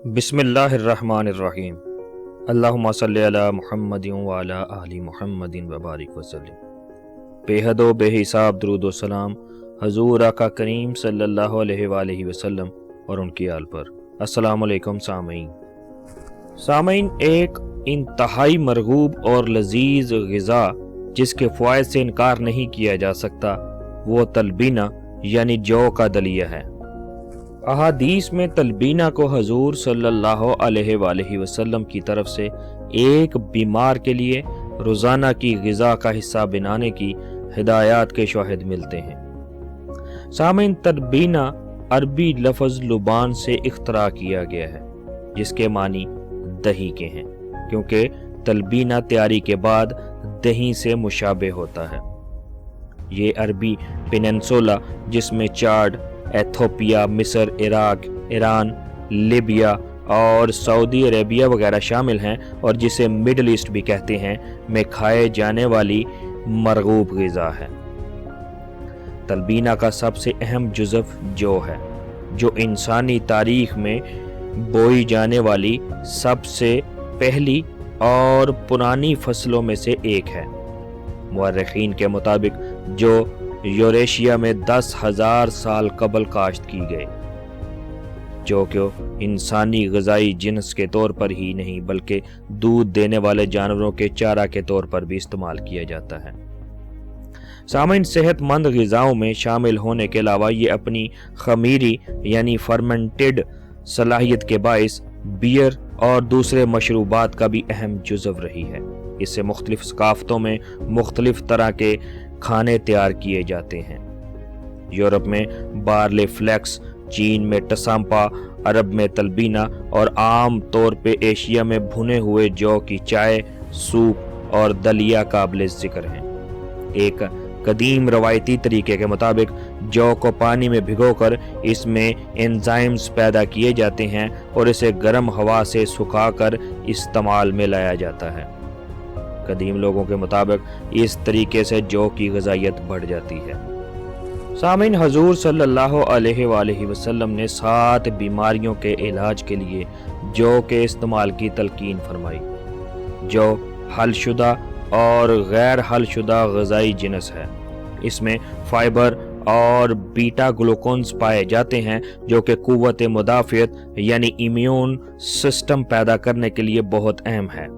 बिस्मिल्लाहिर्रहमानिर्रहीम। अल्लाहुम्मा सल्ली अला मुहम्मदिन व अला आलि मुहम्मदिन व बारिक वसल्लिम। बेहदो बेहिसाब दुरूद व सलाम हजूर आका करीम सल्लल्लाहु अलैहि वसल्लम और उनकी आल पर। अस्सलामु अलैकुम सामीन। एक इंतहाई मरगूब और लजीज गिजा जिसके फ़वाइद से इनकार नहीं किया जा सकता वो तलबीना यानी जौ का दलिया है। अहादीस में तलबीना को हजूर सल्लल्लाहु अलैहि वसल्लम की तरफ से एक बीमार के लिए रोज़ाना की गिजा का हिस्सा बनाने की हिदायत के शवाहिद मिलते हैं। सामीन, तलबीना अरबी लफ्ज़ लुबान से इख्तरा किया गया है जिसके मानी दही के हैं, क्योंकि तलबीना तैयारी के बाद दही से मुशाबे होता है। ये अरबी पेनिनसुला जिसमें चाड, एथोपिया, मिस्र, इराक, ईरान, लीबिया और सऊदी अरेबिया वगैरह शामिल हैं और जिसे मिडल ईस्ट भी कहते हैं में खाए जाने वाली मरगूब गिजा है। तलबीना का सबसे अहम जुज़व जौ है, जो इंसानी तारीख में बोई जाने वाली सबसे पहली और पुरानी फसलों में से एक है। मुअर्रिखीन के मुताबिक जो यूरेशिया में 10,000 साल कबल काश्त की गए, जो कि इंसानी ग़िज़ाई जिन्स के तौर पर ही नहीं बल्कि दूध देने वाले जानवरों के चारा के तौर पर भी इस्तेमाल किया जाता है। सामीन, सेहतमंद ग़िज़ाओं में शामिल होने के अलावा ये अपनी खमीरी यानी फर्मेंटेड सलाहियत के बाइस बियर और दूसरे मशरूबात का भी अहम जुज़व रही है। इससे मुख्तलिफ सकाफ़तों में मुख्तलिफ तरह के खाने तैयार किए जाते हैं। यूरोप में बार्ले फ्लेक्स, चीन में टसाम्पा, अरब में तलबीना और आम तौर पे एशिया में भुने हुए जौ की चाय, सूप और दलिया काबिल ज़िक्र हैं। एक कदीम रवायती तरीके के मुताबिक जौ को पानी में भिगोकर इसमें एंजाइम्स पैदा किए जाते हैं और इसे गर्म हवा से सुखाकर इस्तेमाल में लाया जाता है। कदीम लोगों के मुताबिक इस तरीके से जौ की ग़िज़ाइयत बढ़ जाती है। सामीन, हजूर सल्लल्लाहु अलैहि वसल्लम ने 7 बीमारियों के इलाज के लिए जौ के इस्तेमाल की तलकीन फरमाई। जौ हलशुदा और गैर हलशुदा ग़िज़ाई जिन्स है। इसमें फाइबर और बीटा ग्लूकोन्स पाए जाते हैं जो कि क़ुव्वत मुदाफ़ियत यानी इम्यून सिस्टम पैदा करने के लिए बहुत अहम है।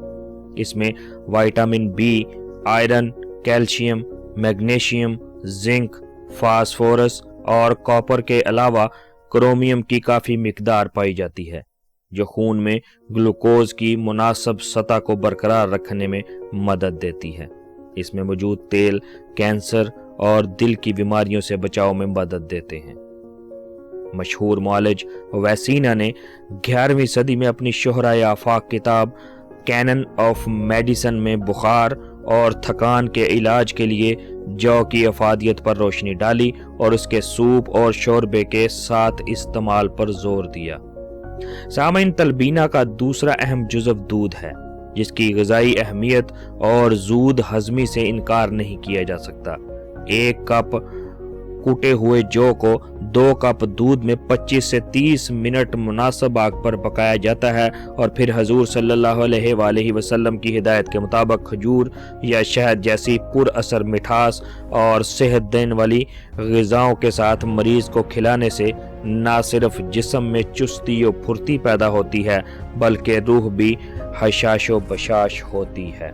इसमें vitamin B, iron, calcium, magnesium, zinc, phosphorus और कॉपर के अलावा क्रोमियम की काफ़ी मिकदार पाई जाती है, जो खून में ग्लूकोज की मुनासिब सतह को बरकरार रखने में मदद देती है। इसमें मौजूद तेल कैंसर और दिल की बीमारियों से बचाव में मदद देते हैं। मशहूर मुआलिज वैसीना ने 11वीं सदी में अपनी शोहराए आफाक किताब कैनन ऑफ मेडिसन में बुखार और थकान के इलाज के लिए जौ की अफादियत पर रोशनी डाली और उसके सूप और शोरबे के साथ इस्तेमाल पर जोर दिया। सामीन, तलबीना का दूसरा अहम जुज़व दूध है, जिसकी ग़िज़ाई अहमियत और जूद हज़मी से इनकार नहीं किया जा सकता। 1 कप कूटे हुए जौ को 2 कप दूध में 25 से 30 मिनट मुनासिब आग पर पकाया जाता है और फिर हजूर सल्लल्लाहु अलैहि वसल्लम की हिदायत के मुताबिक खजूर या शहद जैसी पुरअसर मिठास और सेहत देने वाली ग़िज़ाओं के साथ मरीज़ को खिलाने से न सिर्फ जिस्म में चुस्ती और फुर्ती पैदा होती है बल्कि रूह भी हशाश व बशाश होती है।